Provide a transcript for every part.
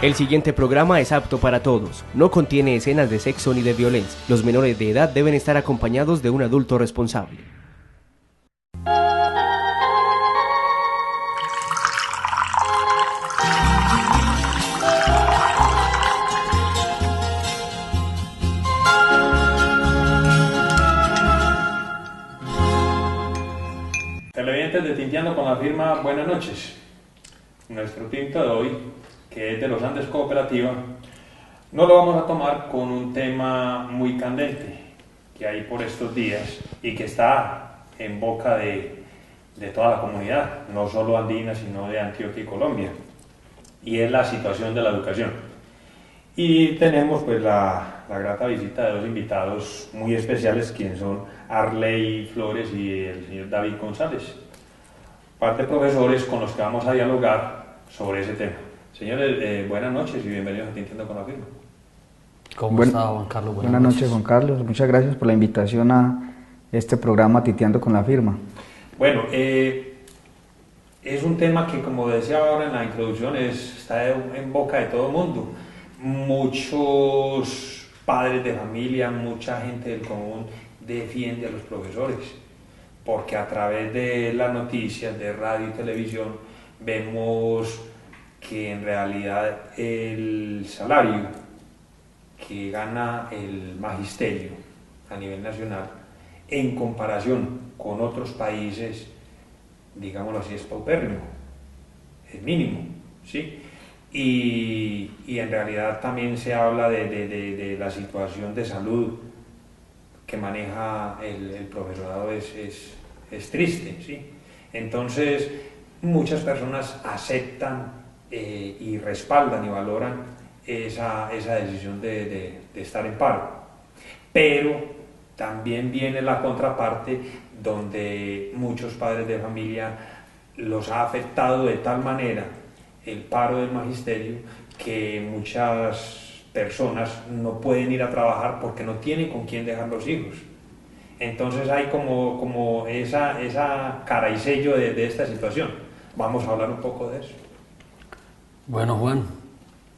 El siguiente programa es apto para todos. No contiene escenas de sexo ni de violencia. Los menores de edad deben estar acompañados de un adulto responsable. Televidentes de Tinteando con la Firma, buenas noches. Nuestro tinto de hoy, que es de los Andes Cooperativa, no lo vamos a tomar con un tema muy candente que hay por estos días y que está en boca de toda la comunidad, no solo andina, sino de Antioquia y Colombia, y es la situación de la educación. Y tenemos pues la grata visita de dos invitados muy especiales, quienes son Arley Flores y el señor David González, parte de profesores con los que vamos a dialogar sobre ese tema. Señores, buenas noches y bienvenidos a Tinteando con la Firma. ¿Cómo está, Juan Carlos? Buenas noches, Juan Carlos. Muchas gracias por la invitación a este programa Tinteando con la Firma. Bueno, es un tema que, como decía ahora en la introducción, está en boca de todo el mundo. Muchos padres de familia, mucha gente del común defiende a los profesores, porque a través de las noticias, de radio y televisión, vemos que en realidad el salario que gana el magisterio a nivel nacional, en comparación con otros países, digámoslo así, es paupérrimo, es mínimo, ¿sí? Y en realidad también se habla de la situación de salud que maneja el profesorado es triste, ¿sí? Entonces muchas personas aceptan y respaldan y valoran esa decisión de estar en paro, pero también viene la contraparte donde muchos padres de familia los ha afectado de tal manera el paro del magisterio que muchas personas no pueden ir a trabajar porque no tienen con quién dejar los hijos. Entonces hay como esa cara y sello de esta situación. Vamos a hablar un poco de eso. Bueno, Juan,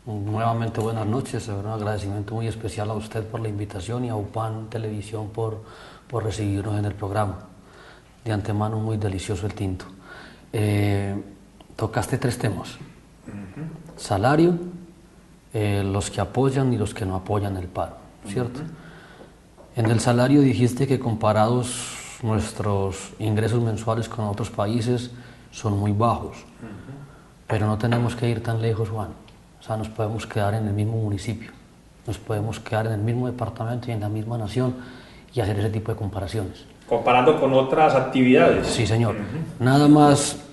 nuevamente buenas noches. Un agradecimiento muy especial a usted por la invitación y a UPAN Televisión por recibirnos en el programa. De antemano muy delicioso el tinto. Tocaste tres temas: salario, los que apoyan y los que no apoyan el paro, ¿cierto? En el salario dijiste que comparados nuestros ingresos mensuales con otros países son muy bajos, pero no tenemos que ir tan lejos, Juan. O sea, nos podemos quedar en el mismo municipio, nos podemos quedar en el mismo departamento y en la misma nación y hacer ese tipo de comparaciones. Comparando con otras actividades. Sí, señor. Nada más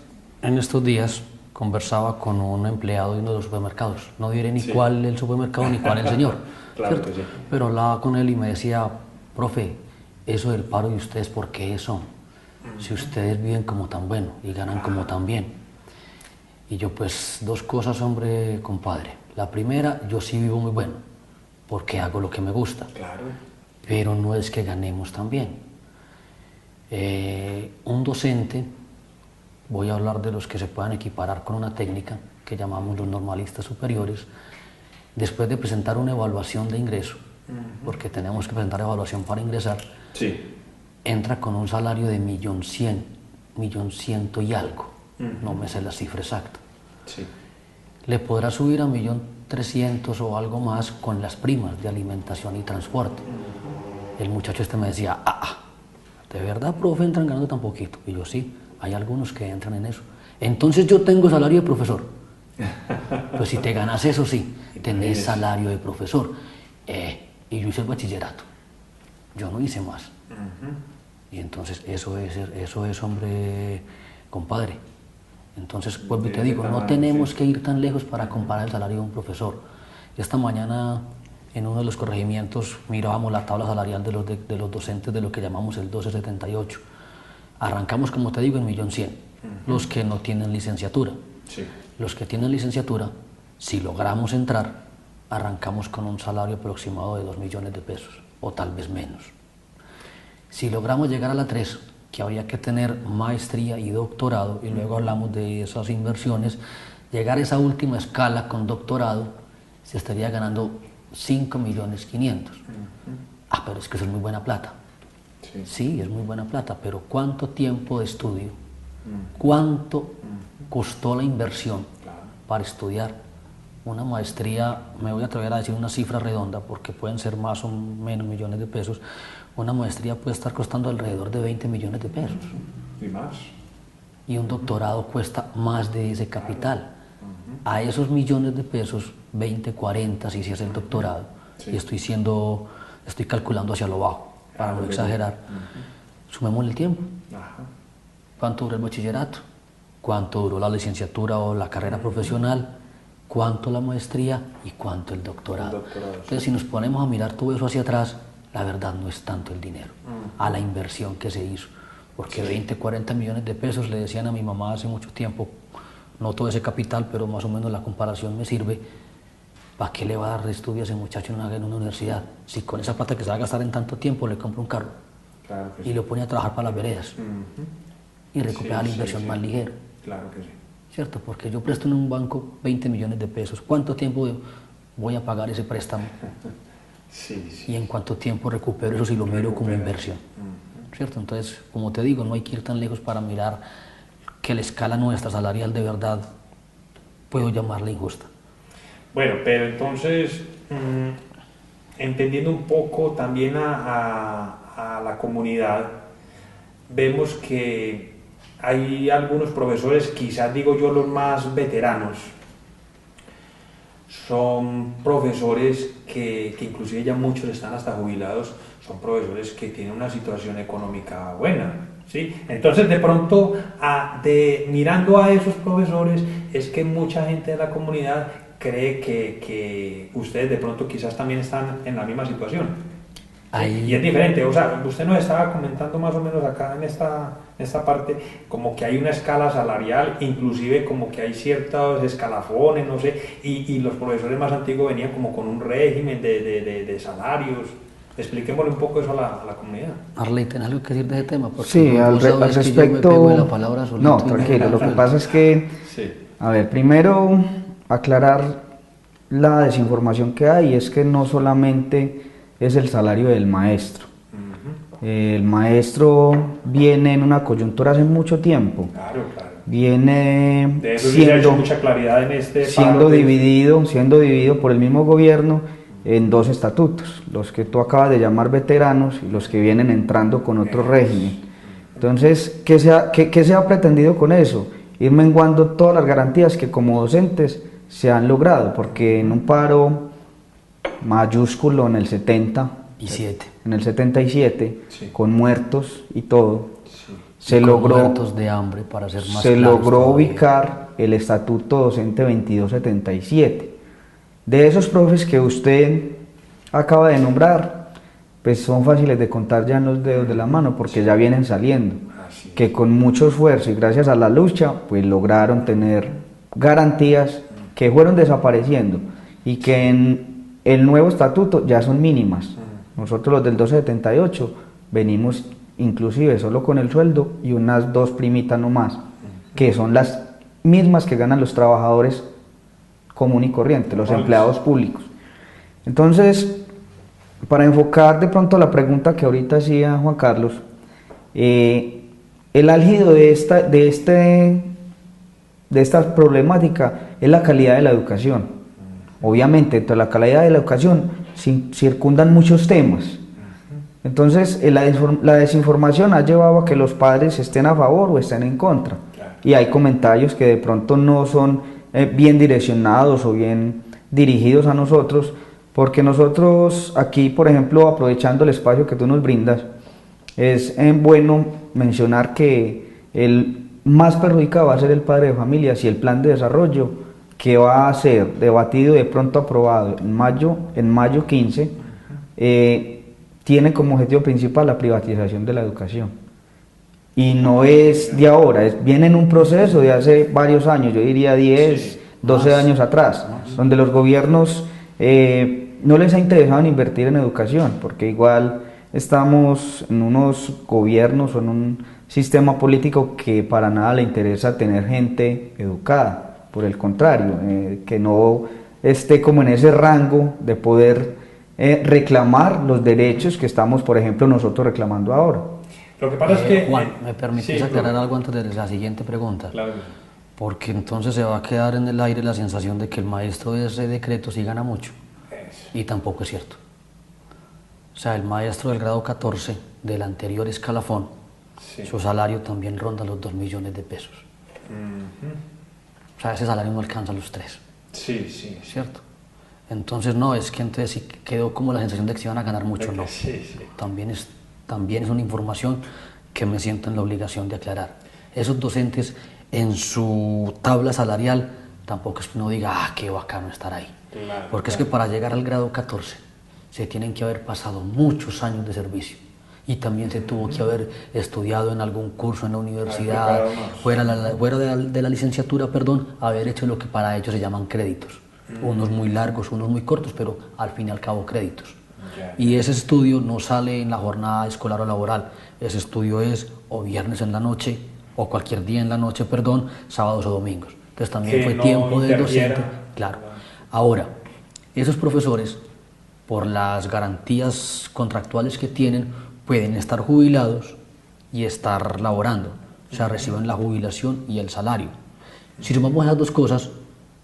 en estos días conversaba con un empleado de uno de los supermercados. No diré ni cuál el supermercado ni cuál el señor. Claro que sí. Pero hablaba con él y me decía: profe, eso del paro de ustedes, ¿por qué son? Si ustedes viven como tan bueno y ganan como tan bien. Y yo, pues, dos cosas, hombre, compadre. La primera, yo sí vivo muy bueno, porque hago lo que me gusta. Claro. Pero no es que ganemos tan bien. Un docente, voy a hablar de los que se puedan equiparar con una técnica que llamamos los normalistas superiores, después de presentar una evaluación de ingreso, porque tenemos que presentar evaluación para ingresar, sí, entra con un salario de 1.100.000, 1.100.000 y algo, no me sé la cifra exacta. Sí. Le podrá subir a 1.300.000 o algo más con las primas de alimentación y transporte. El muchacho me decía: ¿de verdad, profe, entran ganando tan poquito? Y yo: sí, hay algunos que entran en eso. Entonces yo tengo salario de profesor. Pues si te ganas eso, sí, tenés salario de profesor. Y yo hice el bachillerato, yo no hice más. Y entonces eso es, hombre, compadre. Entonces, vuelvo y te digo, no tenemos que ir tan lejos para comparar el salario de un profesor. Esta mañana, en uno de los corregimientos, mirábamos la tabla salarial de los docentes de lo que llamamos el 1278. Arrancamos, como te digo, en 1.100.000, los que no tienen licenciatura. Sí. Los que tienen licenciatura, si logramos entrar, arrancamos con un salario aproximado de 2 millones de pesos, o tal vez menos. Si logramos llegar a la 3, que habría que tener maestría y doctorado, y luego hablamos de esas inversiones, llegar a esa última escala con doctorado se estaría ganando 5.500.000. Ah, pero es que eso es muy buena plata. Sí, es muy buena plata, pero ¿cuánto tiempo de estudio? ¿Cuánto costó la inversión para estudiar? Una maestría, me voy a atrever a decir una cifra redonda, porque pueden ser más o menos millones de pesos. Una maestría puede estar costando alrededor de 20 millones de pesos. Y más. Y un doctorado cuesta más de ese capital. A esos millones de pesos, 20, 40, si se hace el doctorado, y estoy calculando hacia lo bajo, para no exagerar, sumemos el tiempo. ¿Cuánto duró el bachillerato? ¿Cuánto duró la licenciatura o la carrera profesional? ¿Cuánto la maestría? ¿Y cuánto el doctorado? Entonces, si nos ponemos a mirar todo eso hacia atrás, la verdad no es tanto el dinero, a la inversión que se hizo. Porque 20, 40 millones de pesos, le decían a mi mamá hace mucho tiempo, no todo ese capital, pero más o menos la comparación me sirve. ¿Para qué le va a dar estudio a ese muchacho en una universidad? Si con esa plata que se va a gastar en tanto tiempo le compra un carro y lo pone a trabajar para las veredas y recupera la inversión más ligero. Claro que sí. ¿Cierto? Porque yo presto en un banco 20 millones de pesos. ¿Cuánto tiempo voy a pagar ese préstamo? ¿Y en cuánto tiempo recupero eso si lo miro como inversión? ¿Cierto? Entonces, como te digo, no hay que ir tan lejos para mirar que la escala nuestra salarial de verdad puedo llamarla injusta. Bueno, pero entonces, entendiendo un poco también a la comunidad, vemos que hay algunos profesores, quizás digo yo los más veteranos, son profesores que inclusive ya muchos están hasta jubilados, son profesores que tienen una situación económica buena, ¿sí? Entonces de pronto, mirando a esos profesores, es que mucha gente de la comunidad cree que ustedes de pronto quizás también están en la misma situación. Y es diferente, o sea, usted nos estaba comentando más o menos acá en esta parte, como que hay una escala salarial, inclusive como que hay ciertos escalafones, no sé, y los profesores más antiguos venían como con un régimen de salarios. Expliquémosle un poco eso a la comunidad. Arley, ¿tenés algo que decir de ese tema? Porque sí, al respecto... de la palabra no, tranquilo, lo que pasa es que, a ver, primero aclarar la desinformación que hay, es que no solamente es el salario del maestro. El maestro viene en una coyuntura hace mucho tiempo. Claro. Viene de eso siendo mucha claridad en siendo dividido por el mismo gobierno en dos estatutos, los que tú acabas de llamar veteranos y los que vienen entrando con otro régimen. Entonces, ¿qué se ha pretendido con eso? Ir menguando todas las garantías que como docentes se han logrado, porque en un paro mayúsculo en el 77, con muertos y todo, se logró, muertos de hambre, para ser más se logró ubicar el estatuto docente 2277. De esos profes que usted acaba de nombrar, pues son fáciles de contar ya en los dedos de la mano, porque ya vienen saliendo, que con mucho esfuerzo y gracias a la lucha, pues lograron tener garantías que fueron desapareciendo y que en el nuevo estatuto ya son mínimas. Nosotros los del 278 venimos inclusive solo con el sueldo y unas 2 primitas nomás, que son las mismas que ganan los trabajadores común y corriente, los empleados públicos. Entonces, para enfocar de pronto la pregunta que ahorita hacía Juan Carlos, el álgido de esta problemática es la calidad de la educación. Obviamente, dentro de la calidad de la educación circundan muchos temas. Entonces, la desinformación ha llevado a que los padres estén a favor o estén en contra. Y hay comentarios que de pronto no son bien direccionados o bien dirigidos a nosotros, porque nosotros aquí, por ejemplo, aprovechando el espacio que tú nos brindas, es bueno mencionar que el más perjudicado va a ser el padre de familia si el plan de desarrollo que va a ser debatido y de pronto aprobado en mayo 15, tiene como objetivo principal la privatización de la educación. Y no es de ahora, viene en un proceso de hace varios años, yo diría 10, 12 años atrás, donde los gobiernos no les ha interesado en invertir en educación, porque igual estamos en unos gobiernos o en un sistema político que para nada le interesa tener gente educada, por el contrario, que no esté como en ese rango de poder reclamar los derechos que estamos, por ejemplo, nosotros reclamando ahora. Lo que pasa es que... Juan, ¿me permites aclarar algo antes de la siguiente pregunta? Claro. Porque entonces se va a quedar en el aire la sensación de que el maestro de ese decreto sí gana mucho. Eso. Y tampoco es cierto. O sea, el maestro del grado 14 del anterior escalafón, su salario también ronda los 2 millones de pesos. O sea, ese salario no alcanza los 3. Sí. ¿Cierto? Entonces no, es que entonces sí quedó como la sensación de que se iban a ganar mucho, no. Sí. También es una información que me siento en la obligación de aclarar. Esos docentes en su tabla salarial tampoco es que uno diga, qué bacano estar ahí. Claro, porque es que para llegar al grado 14 se tienen que haber pasado muchos años de servicio y también se tuvo que haber estudiado en algún curso en la universidad, fuera de la licenciatura, haber hecho lo que para ellos se llaman créditos. Unos muy largos, unos muy cortos, pero al fin y al cabo créditos. Y ese estudio no sale en la jornada escolar o laboral, ese estudio es o viernes en la noche o cualquier día en la noche, sábados o domingos. Entonces también que fue no tiempo del docente. Claro. Ahora, esos profesores, por las garantías contractuales que tienen, pueden estar jubilados y estar laborando. O sea, reciben la jubilación y el salario. Si sumamos esas dos cosas,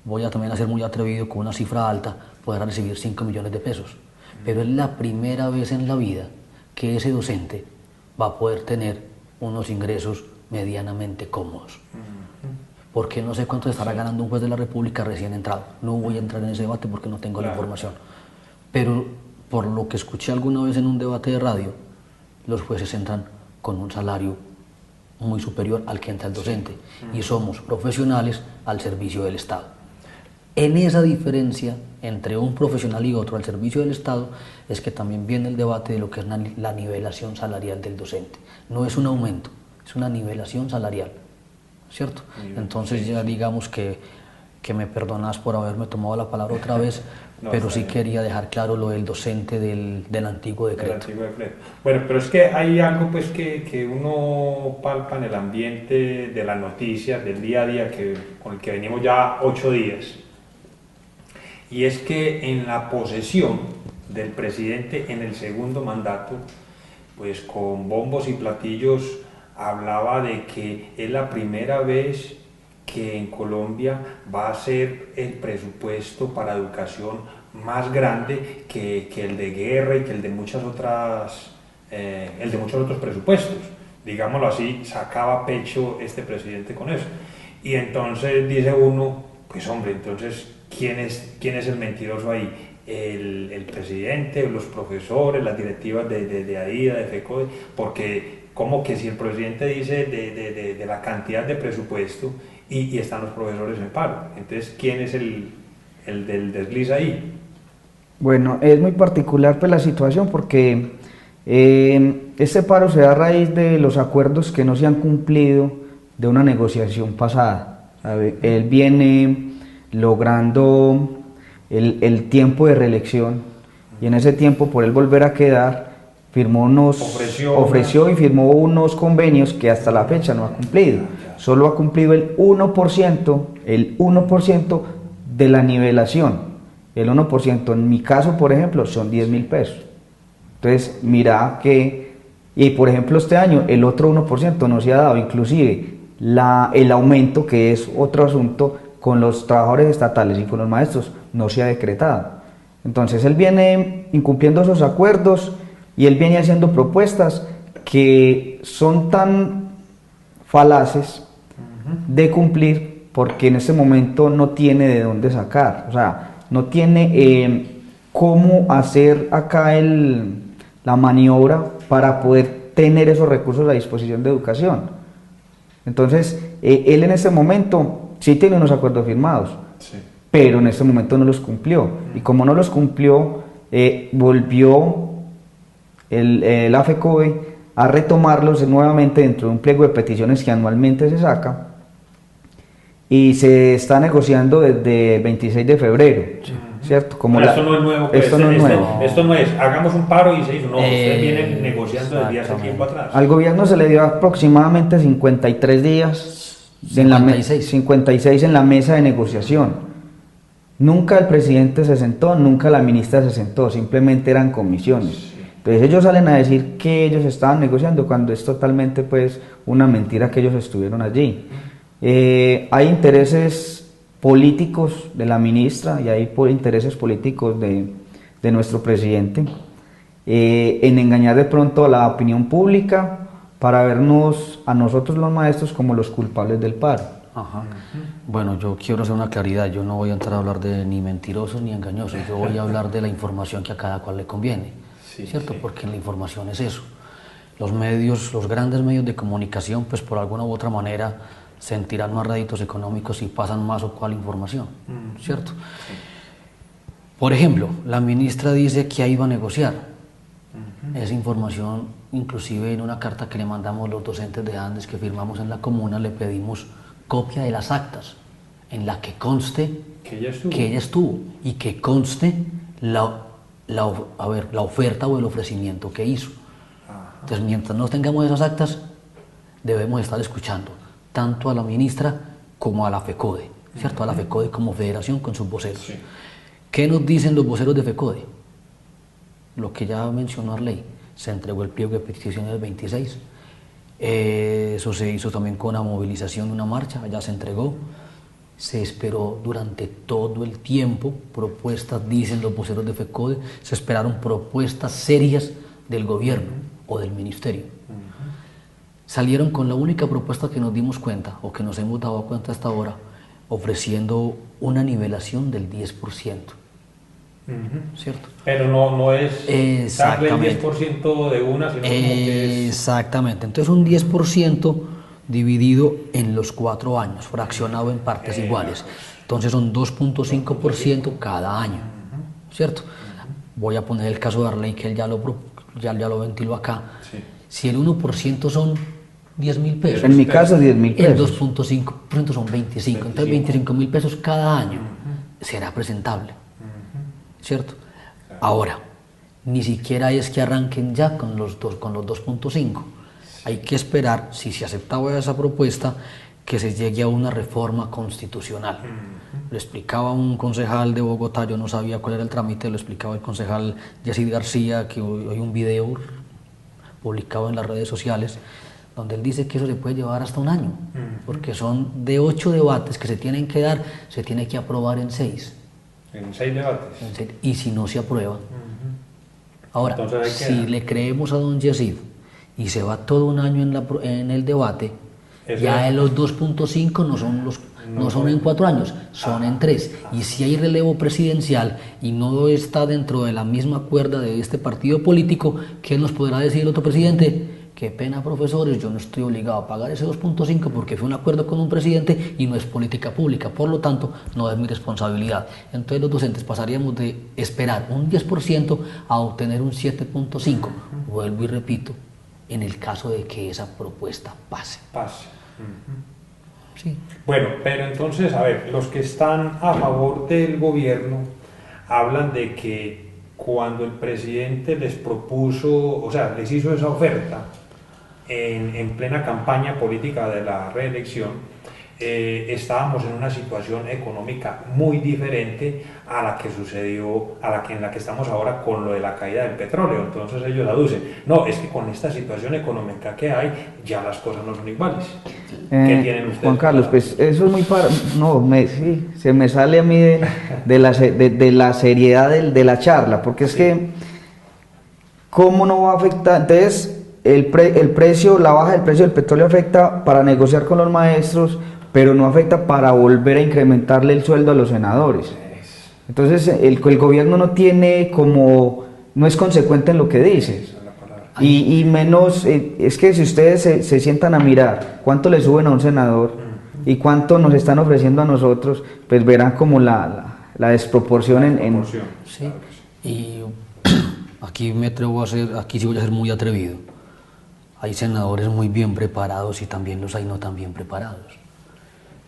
voy a también a ser muy atrevido con una cifra alta, podrá recibir 5 millones de pesos. Pero es la primera vez en la vida que ese docente va a poder tener unos ingresos medianamente cómodos. Porque no sé cuánto estará ganando un juez de la República recién entrado. No voy a entrar en ese debate porque no tengo la información. Pero por lo que escuché alguna vez en un debate de radio, los jueces entran con un salario muy superior al que entra el docente. Y somos profesionales al servicio del Estado. En esa diferencia entre un profesional y otro al servicio del Estado es que también viene el debate de lo que es la nivelación salarial del docente. No es un aumento, es una nivelación salarial, ¿cierto? Entonces ya digamos que me perdonas por haberme tomado la palabra otra vez, pero sí quería dejar claro lo del docente del antiguo decreto. Bueno, pero es que hay algo pues que uno palpa en el ambiente de las noticias, del día a día, con el que venimos ya 8 días. Y es que en la posesión del presidente en el segundo mandato, pues con bombos y platillos hablaba de que es la primera vez que en Colombia va a ser el presupuesto para educación más grande que el de guerra y que el de muchos otros presupuestos. Digámoslo así, sacaba pecho este presidente con eso. Y entonces dice uno, pues hombre, entonces ¿quién es el mentiroso ahí? ¿El presidente, los profesores, las directivas de AIDA, de FECODE? Porque como que si el presidente dice de la cantidad de presupuesto y están los profesores en paro, entonces ¿quién es el del desliz ahí? Bueno, es muy particular pues la situación porque este paro se da a raíz de los acuerdos que no se han cumplido de una negociación pasada. Él viene logrando el tiempo de reelección y en ese tiempo, por él volver a quedar, ofreció y firmó unos convenios que hasta la fecha no ha cumplido. Solo ha cumplido el 1% de la nivelación. El 1% en mi caso, por ejemplo, son 10.000 pesos. Entonces, mira que, y por ejemplo este año el otro 1% no se ha dado, inclusive el aumento, que es otro asunto, con los trabajadores estatales y con los maestros no se ha decretado. Entonces él viene incumpliendo esos acuerdos y él viene haciendo propuestas que son tan falaces de cumplir porque en este momento no tiene de dónde sacar, o sea, no tiene cómo hacer acá la maniobra para poder tener esos recursos a disposición de educación. Entonces él en este momento sí tiene unos acuerdos firmados, pero en este momento no los cumplió. Y como no los cumplió, volvió la FECODE a retomarlos nuevamente dentro de un pliego de peticiones que anualmente se saca y se está negociando desde el 26 de febrero, ¿cierto? Esto no es nuevo. Esto no es nuevo. Esto no es, hagamos un paro y se hizo. No, ustedes vienen negociando desde hace tiempo atrás. Al gobierno se le dio aproximadamente 53 días. 56 en la mesa de negociación. Nunca el presidente se sentó, nunca la ministra se sentó, simplemente eran comisiones. Entonces ellos salen a decir que ellos estaban negociando cuando es totalmente pues una mentira que ellos estuvieron allí. Hay intereses políticos de la ministra y hay intereses políticos de nuestro presidente en engañar de pronto a la opinión pública para vernos a nosotros los maestros como los culpables del paro. Ajá. Bueno, yo quiero hacer una claridad, yo no voy a entrar a hablar de ni mentirosos ni engañosos, yo voy a hablar de la información que a cada cual le conviene, ¿cierto? Porque la información es eso. Los medios, los grandes medios de comunicación, pues por alguna u otra manera sentirán más réditos económicos si pasan más o cual información, ¿cierto? Por ejemplo, la ministra dice que ahí va a negociar. Esa información, inclusive en una carta que le mandamos los docentes de Andes que firmamos en la comuna, le pedimos copia de las actas en la que conste que ella estuvo y que conste la oferta o el ofrecimiento que hizo. Entonces, mientras no tengamos esas actas, debemos estar escuchando tanto a la ministra como a la FECODE, ¿cierto? A la FECODE como federación con sus voceros. Sí. ¿Qué nos dicen los voceros de FECODE? Lo que ya mencionó Arley, se entregó el pliego de peticiones el 26, eso se hizo también con la movilización de una marcha, ya se entregó, se esperó durante todo el tiempo propuestas, dicen los voceros de FECODE, se esperaron propuestas serias del gobierno o del ministerio. Salieron con la única propuesta que nos dimos cuenta o que nos hemos dado cuenta hasta ahora, ofreciendo una nivelación del 10%. ¿Cierto? Pero no es darle el 10% de una, sino como que es... Exactamente, entonces un 10% dividido en los 4 años, fraccionado en partes iguales. Entonces son 2.5% cada año, ¿cierto? Voy a poner el caso de Arley, que él ya lo ventiló acá. Sí. Si el 1% son 10.000 pesos. En mi caso, 10.000 pesos. El 2.5% son 25. Entonces 25.000 pesos cada año será presentable. ¿Cierto? Ahora, ni siquiera es que arranquen ya con los 2.5. Hay que esperar, si se aceptaba esa propuesta, que se llegue a una reforma constitucional. Lo explicaba un concejal de Bogotá, yo no sabía cuál era el trámite, lo explicaba el concejal Yesid García, que hoy un video publicado en las redes sociales, donde él dice que eso se puede llevar hasta un año, porque son de 8 debates que se tienen que dar, se tiene que aprobar en 6. En 6 debates. Y si no se aprueba. Ahora, si le creemos a don Yesid y se va todo un año en el debate, ya en los 2.5 no son en 4 años, son en 3. Y si hay relevo presidencial y no está dentro de la misma cuerda de este partido político, ¿qué nos podrá decir el otro presidente? Qué pena, profesores, yo no estoy obligado a pagar ese 2.5 porque fue un acuerdo con un presidente y no es política pública, por lo tanto no es mi responsabilidad. Entonces los docentes pasaríamos de esperar un 10% a obtener un 7.5. Vuelvo y repito, en el caso de que esa propuesta pase. Sí. Bueno, pero entonces, a ver, los que están a favor del gobierno hablan de que cuando el presidente les propuso, o sea, les hizo esa oferta en plena campaña política de la reelección, estábamos en una situación económica muy diferente a la que sucedió, en la que estamos ahora con lo de la caída del petróleo. Entonces ellos aducen, no, es que con esta situación económica que hay, ya las cosas no son iguales. ¿Qué tienen ustedes? Juan Carlos, pues eso es muy sí, se me sale a mí de la seriedad de la charla, porque es que, ¿cómo no va a afectar? Entonces, la baja del precio del petróleo afecta para negociar con los maestros, pero no afecta para volver a incrementarle el sueldo a los senadores. Entonces el gobierno no es consecuente en lo que dice. Y menos, es que si ustedes se sientan a mirar cuánto le suben a un senador y cuánto nos están ofreciendo a nosotros, pues verán como la desproporción en... Sí, y aquí sí voy a ser muy atrevido. Hay senadores muy bien preparados y también los hay no tan bien preparados.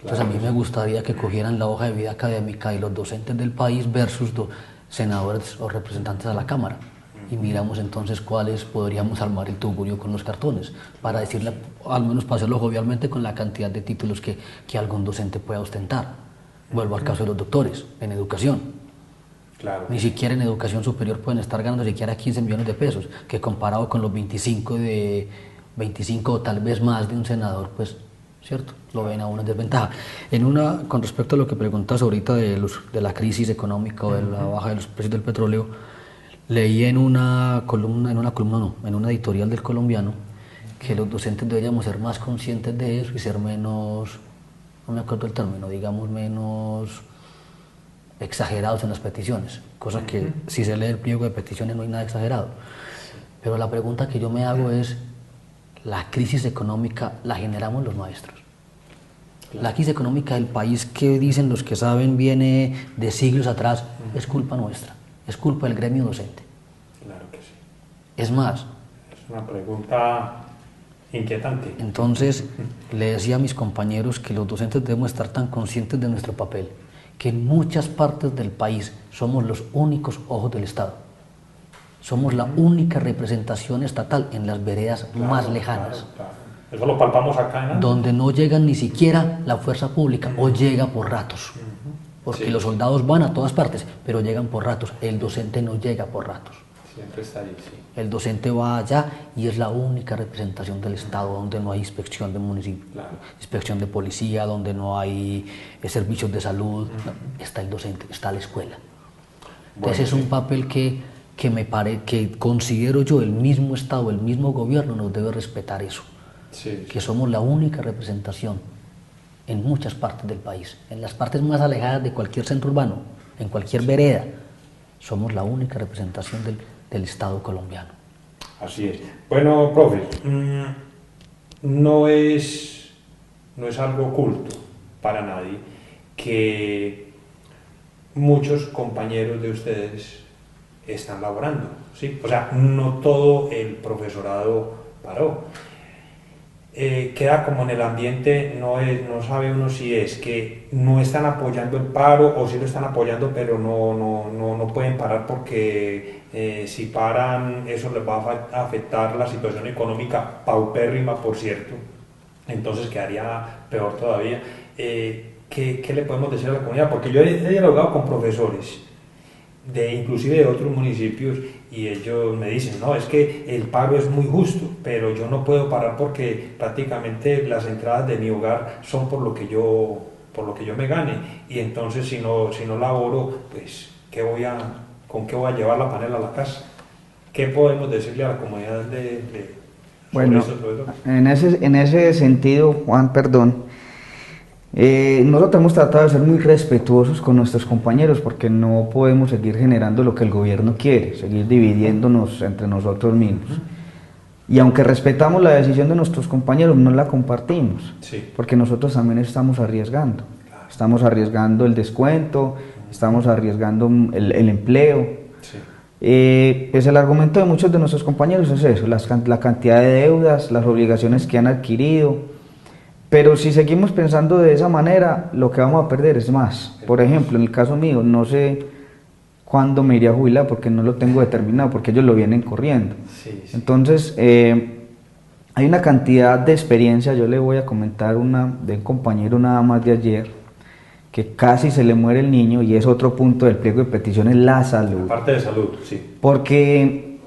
Entonces a mí me gustaría que cogieran la hoja de vida académica y los docentes del país versus senadores o representantes a la Cámara y miramos entonces cuáles podríamos armar el tugurio con los cartones para decirle, al menos para hacerlo jovialmente, con la cantidad de títulos que algún docente pueda ostentar. Vuelvo al caso de los doctores, en educación. Claro. Ni siquiera en educación superior pueden estar ganando siquiera 15 millones de pesos, que comparado con los 25 o tal vez más de un senador, pues, ¿cierto? Lo ven a una desventaja. Con respecto a lo que preguntas ahorita de la crisis económica o de la baja de los precios del petróleo, leí en una editorial del Colombiano, que los docentes deberíamos ser más conscientes de eso y ser menos, no me acuerdo el término, digamos menos exagerados en las peticiones, cosa que si se lee el pliego de peticiones no hay nada exagerado. Pero la pregunta que yo me hago es, ¿la crisis económica la generamos los maestros? Claro. La crisis económica del país, que dicen los que saben, viene de siglos atrás, es culpa nuestra, es culpa del gremio docente. Claro que sí. Es más, es una pregunta inquietante. Entonces, le decía a mis compañeros que los docentes debemos estar tan conscientes de nuestro papel, que en muchas partes del país somos los únicos ojos del Estado. Somos la única representación estatal en las veredas más lejanas. Claro. Eso lo palpamos acá, ¿no? Donde no llega ni siquiera la fuerza pública, o llega por ratos. Porque los soldados van a todas partes, pero llegan por ratos. El docente no llega por ratos. Siempre está ahí, sí. El docente va allá y es la única representación del Estado donde no hay inspección de municipio, inspección de policía, donde no hay servicios de salud. No, está el docente, está la escuela. Entonces es un papel que considero yo, el mismo Estado, el mismo gobierno nos debe respetar eso. Que somos la única representación en muchas partes del país, en las partes más alejadas de cualquier centro urbano, en cualquier vereda, somos la única representación del Estado colombiano. Así es. Bueno, profe, no es algo oculto para nadie que muchos compañeros de ustedes están laborando, ¿sí? O sea, no todo el profesorado paró. Queda como en el ambiente, no sabe uno si es que no están apoyando el paro o si lo están apoyando, pero no pueden parar porque si paran eso les va a afectar la situación económica paupérrima, por cierto, entonces quedaría peor todavía. ¿Qué le podemos decir a la comunidad? Porque yo he dialogado con profesores inclusive de otros municipios y ellos me dicen, no, es que el paro es muy justo, pero yo no puedo parar porque prácticamente las entradas de mi hogar son por lo que yo me gane, y entonces si no laboro, pues ¿con qué voy a llevar la panela a la casa? ¿Qué podemos decirle a la comunidad bueno, eso, profesor? En ese sentido, Juan, perdón, nosotros hemos tratado de ser muy respetuosos con nuestros compañeros porque no podemos seguir generando lo que el gobierno quiere, seguir dividiéndonos entre nosotros mismos. Y aunque respetamos la decisión de nuestros compañeros, no la compartimos, porque nosotros también estamos arriesgando. Estamos arriesgando el descuento, estamos arriesgando el empleo. Pues el argumento de muchos de nuestros compañeros es eso, la cantidad de deudas, las obligaciones que han adquirido. Pero si seguimos pensando de esa manera, lo que vamos a perder es más. Por ejemplo, en el caso mío, no sé cuándo me iré a jubilar porque no lo tengo determinado, porque ellos lo vienen corriendo. Entonces, hay una cantidad de experiencia. Yo le voy a comentar una de un compañero nada más de ayer, que casi se le muere el niño, y es otro punto del pliego de peticiones, la salud. La parte de salud, sí. Porque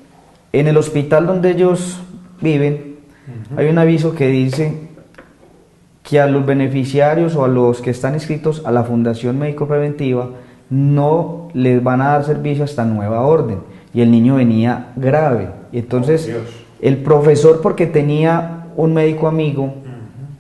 en el hospital donde ellos viven, hay un aviso que dice que a los beneficiarios o a los que están inscritos a la Fundación Médico Preventiva no les van a dar servicio hasta nueva orden, y el niño venía grave. Y entonces el profesor, porque tenía un médico amigo,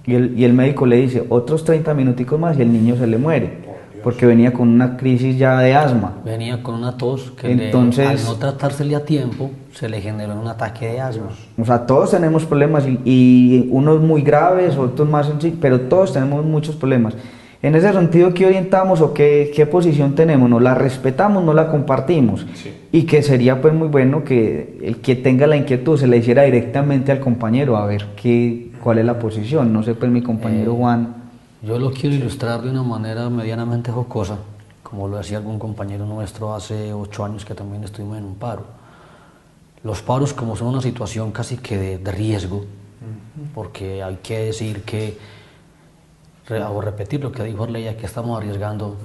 y el médico le dice otros 30 minuticos más y el niño se le muere, porque venía con una crisis ya de asma. Venía con una tos que entonces, al no tratársele a tiempo se le generó un ataque de asma. O sea, todos tenemos problemas, y unos muy graves, otros más sencillos, pero todos tenemos muchos problemas. En ese sentido, ¿qué orientamos o qué posición tenemos? ¿No la respetamos, no la compartimos? Y que sería pues muy bueno que el que tenga la inquietud se le hiciera directamente al compañero a ver cuál es la posición. No sé, pues mi compañero Juan. Yo lo quiero ilustrar de una manera medianamente jocosa, como lo decía algún compañero nuestro hace 8 años que también estuvimos en un paro. Los paros, como son una situación casi que de riesgo, porque hay que decir que o repetir lo que dijo Arley, que estamos arriesgando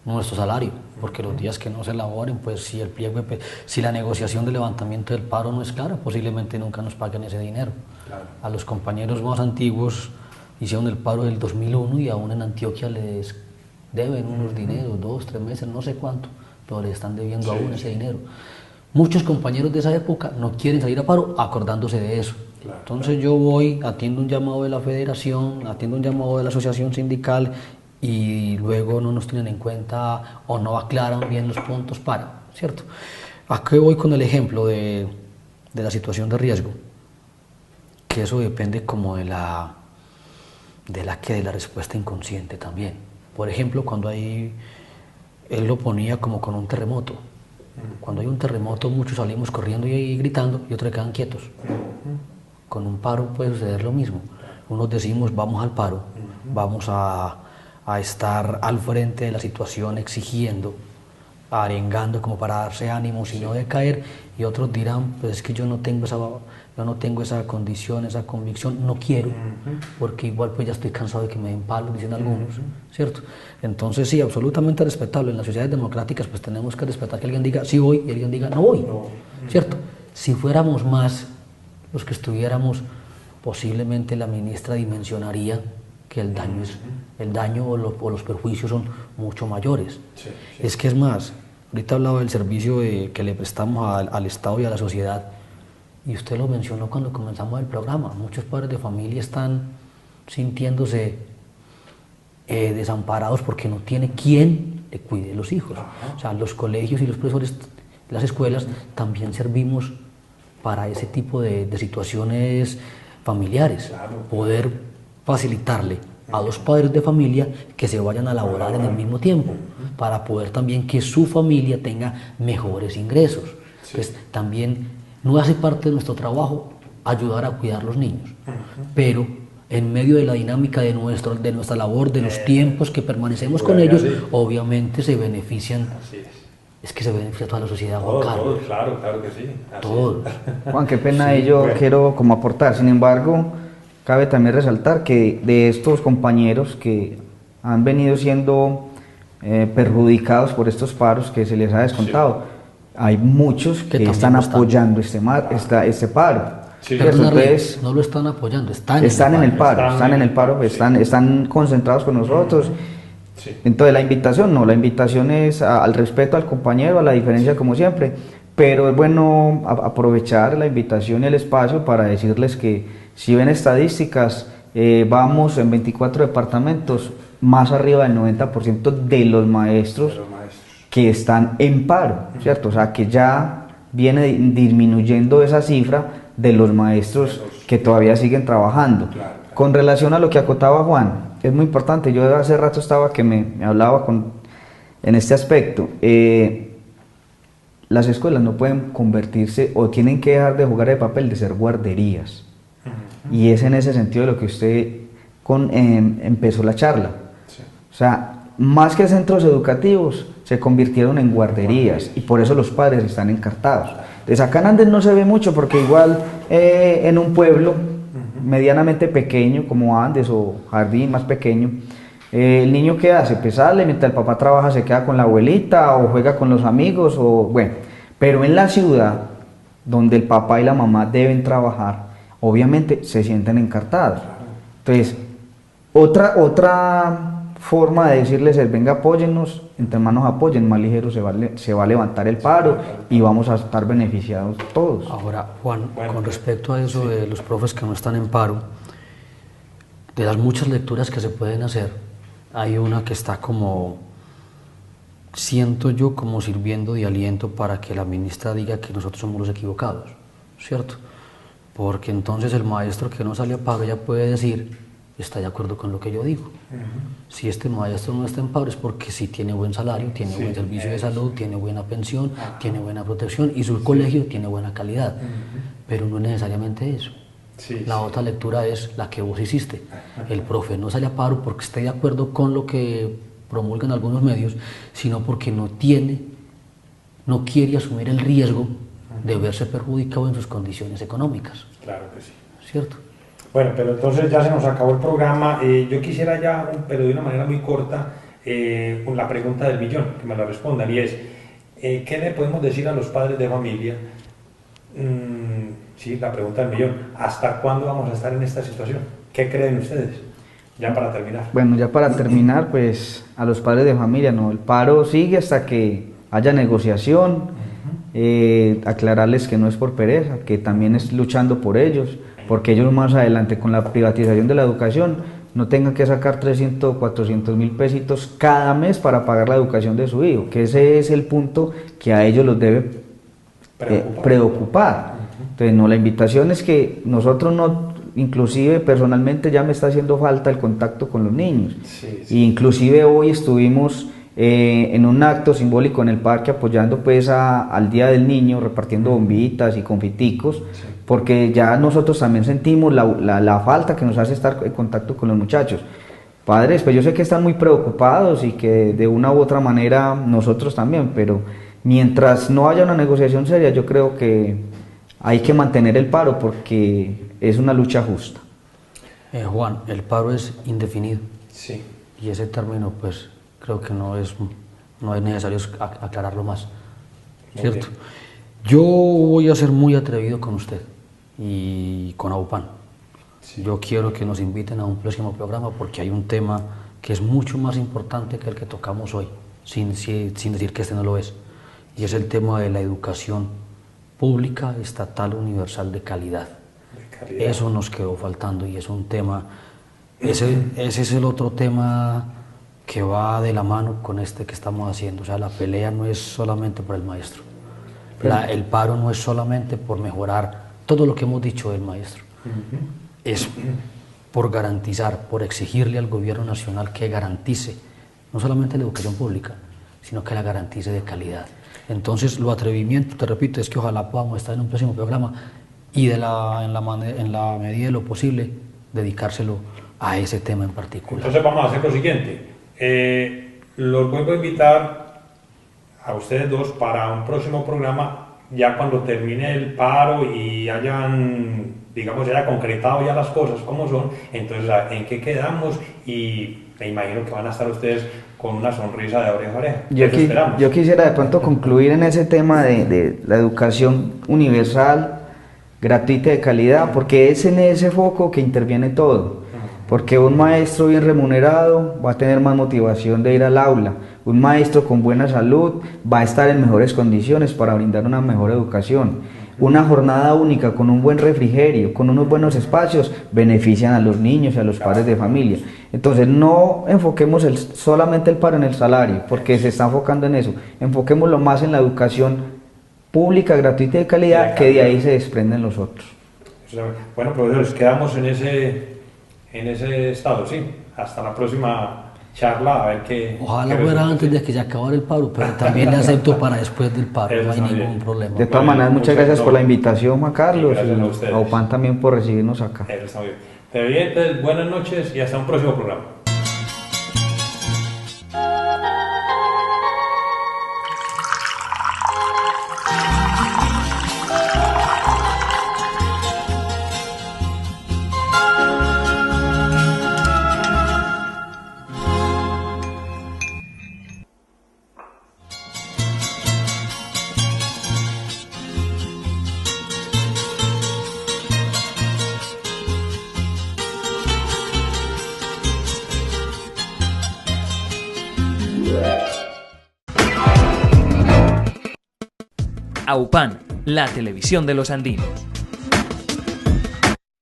nuestro salario, porque los días que no se elaboren, pues si el pliego, si la negociación de levantamiento del paro no es clara, posiblemente nunca nos paguen ese dinero. Claro. A los compañeros más antiguos hicieron el paro del 2001 y aún en Antioquia les deben unos dineros, 2, 3 meses, no sé cuánto, pero les están debiendo aún ese dinero. Muchos compañeros de esa época no quieren salir a paro acordándose de eso. Claro, Entonces yo voy, atiendo un llamado de la federación, atiendo un llamado de la asociación sindical y luego no nos tienen en cuenta o no aclaran bien los puntos para, ¿cierto? Aquí voy con el ejemplo de la situación de riesgo, que eso depende como de la respuesta inconsciente también. Por ejemplo, cuando él lo ponía como con un terremoto. Cuando hay un terremoto, muchos salimos corriendo y gritando y otros quedan quietos. Con un paro puede suceder lo mismo. Unos decimos vamos al paro, vamos a estar al frente de la situación exigiendo, arengando como para darse ánimos y no decaer, y otros dirán, pues es que yo no tengo esa condición, esa convicción, no quiero, porque igual pues ya estoy cansado de que me den palos, dicen algunos, ¿cierto? Entonces sí, absolutamente respetable. En las sociedades democráticas pues tenemos que respetar que alguien diga sí voy y alguien diga no voy, ¿cierto? Si fuéramos más los que estuviéramos, posiblemente la ministra dimensionaría que el daño o los perjuicios son mucho mayores. Sí. Es que es más, ahorita hablaba del servicio que le prestamos al Estado y a la sociedad, y usted lo mencionó cuando comenzamos el programa. Muchos padres de familia están sintiéndose desamparados porque no tiene quien le cuide los hijos. O sea, los colegios y los profesores, las escuelas, también servimos para ese tipo de situaciones familiares. Poder facilitarle a dos padres de familia que se vayan a laborar en el mismo tiempo, para poder también que su familia tenga mejores ingresos. Entonces, también no hace parte de nuestro trabajo ayudar a cuidar los niños, pero en medio de la dinámica de nuestra labor, de los tiempos que permanecemos con ellos, obviamente se benefician. Es que se beneficia toda la sociedad, Juan Carlos. Claro que sí. Todo. Juan, qué pena, yo quiero como aportar. Sin embargo, cabe también resaltar que de estos compañeros que han venido siendo perjudicados por estos paros que se les ha descontado, hay muchos que están apoyando este paro. Sí. Entonces, no lo están apoyando, están en el paro, están concentrados con nosotros. Sí. Entonces la invitación es al respeto al compañero, a la diferencia como siempre, pero es bueno aprovechar la invitación y el espacio para decirles que si ven estadísticas, vamos en 24 departamentos más arriba del 90% de los maestros que están en paro, ¿cierto? O sea que ya viene disminuyendo esa cifra de los maestros que todavía siguen trabajando. Con relación a lo que acotaba Juan, es muy importante. Yo hace rato estaba que me hablaba en este aspecto. Las escuelas no pueden convertirse o tienen que dejar de jugar el papel de ser guarderías. Y es en ese sentido de lo que usted empezó la charla. O sea, más que centros educativos, se convirtieron en guarderías y por eso los padres están encartados. Entonces acá en Andes no se ve mucho porque igual en un pueblo medianamente pequeño como Andes o Jardín más pequeño, el niño ¿qué hace? Pues sale, mientras el papá trabaja se queda con la abuelita o juega con los amigos o bueno, pero en la ciudad donde el papá y la mamá deben trabajar, obviamente se sienten encartados. Entonces, otra forma de decirles es, venga, apóyennos, entre más nos apoyen, más ligero se va a levantar el paro y vamos a estar beneficiados todos. Ahora, Juan, con respecto a eso de los profes que no están en paro, de las muchas lecturas que se pueden hacer, hay una que está como, siento yo, como sirviendo de aliento para que la ministra diga que nosotros somos los equivocados, ¿cierto? Porque entonces el maestro que no sale a paro ya puede decir, está de acuerdo con lo que yo digo. Si este maestro no está en paro es porque sí tiene buen salario, tiene buen servicio de salud, tiene buena pensión, tiene buena protección y su colegio tiene buena calidad. Pero no es necesariamente eso. La otra lectura es la que vos hiciste. El profe no sale a paro porque esté de acuerdo con lo que promulgan algunos medios, sino porque no quiere asumir el riesgo de verse perjudicado en sus condiciones económicas. Claro que sí. ¿Cierto? Bueno, pero entonces ya se nos acabó el programa. Yo quisiera ya, pero de una manera muy corta, con la pregunta del millón, que me la respondan, y es, ¿qué le podemos decir a los padres de familia? Sí, la pregunta del millón. ¿Hasta cuándo vamos a estar en esta situación? ¿Qué creen ustedes? Ya para terminar. Bueno, ya para terminar, pues a los padres de familia, no, el paro sigue hasta que haya negociación, aclararles que no es por pereza, que también es luchando por ellos, porque ellos más adelante con la privatización de la educación no tengan que sacar 300 o 400 mil pesitos cada mes para pagar la educación de su hijo, que ese es el punto que a ellos los debe preocupar. Entonces, no, la invitación es que nosotros no, inclusive personalmente ya me está haciendo falta el contacto con los niños. Sí. Inclusive hoy estuvimos en un acto simbólico en el parque apoyando pues al Día del Niño, repartiendo bombitas y confiticos, sí, porque ya nosotros también sentimos la falta que nos hace estar en contacto con los muchachos. Padres, pues yo sé que están muy preocupados y que de una u otra manera nosotros también, pero mientras no haya una negociación seria, yo creo que hay que mantener el paro porque es una lucha justa. Juan, el paro es indefinido. Sí. Y ese término, pues, creo que no es necesario aclararlo más, ¿cierto? Yo voy a ser muy atrevido con usted y con AUPAN. Sí. Yo quiero que nos inviten a un próximo programa porque hay un tema que es mucho más importante que el que tocamos hoy, sin decir que este no lo es, y es el tema de la educación pública, estatal, universal de calidad. Eso nos quedó faltando y es un tema, ese es el otro tema que va de la mano con este que estamos haciendo. O sea, la pelea no es solamente por el maestro, el paro no es solamente por mejorar todo lo que hemos dicho del maestro, es por garantizar, por exigirle al gobierno nacional que garantice no solamente la educación pública, sino que la garantice de calidad. Entonces, lo atrevimiento, te repito, es que ojalá podamos estar en un próximo programa y en la medida de lo posible dedicárselo a ese tema en particular. Entonces vamos a hacer lo siguiente, los vuelvo a invitar a ustedes dos para un próximo programa ya cuando termine el paro y hayan, digamos, ya concretado ya las cosas como son, entonces en qué quedamos, y me imagino que van a estar ustedes con una sonrisa de oreja a oreja. Yo quisiera de pronto concluir en ese tema de la educación universal, gratuita y de calidad, porque es en ese foco que interviene todo. Porque un maestro bien remunerado va a tener más motivación de ir al aula, un maestro con buena salud va a estar en mejores condiciones para brindar una mejor educación. Una jornada única con un buen refrigerio, con unos buenos espacios, benefician a los niños y a los padres de familia. Entonces no enfoquemos solamente el paro en el salario, porque se está enfocando en eso, enfoquémoslo más en la educación pública, gratuita y de calidad, que de ahí se desprenden los otros. Bueno, profesores, quedamos en ese estado, sí. Hasta la próxima charla, a ver qué... Ojalá fuera antes de que se acabara el paro, pero también le acepto para después del paro, no hay ningún problema. De todas maneras, muchas gracias por la invitación, Juan Carlos, y a UPAN también por recibirnos acá. Está bien. Televidentes, buenas noches y hasta un próximo programa. AUPAN, la televisión de los andinos.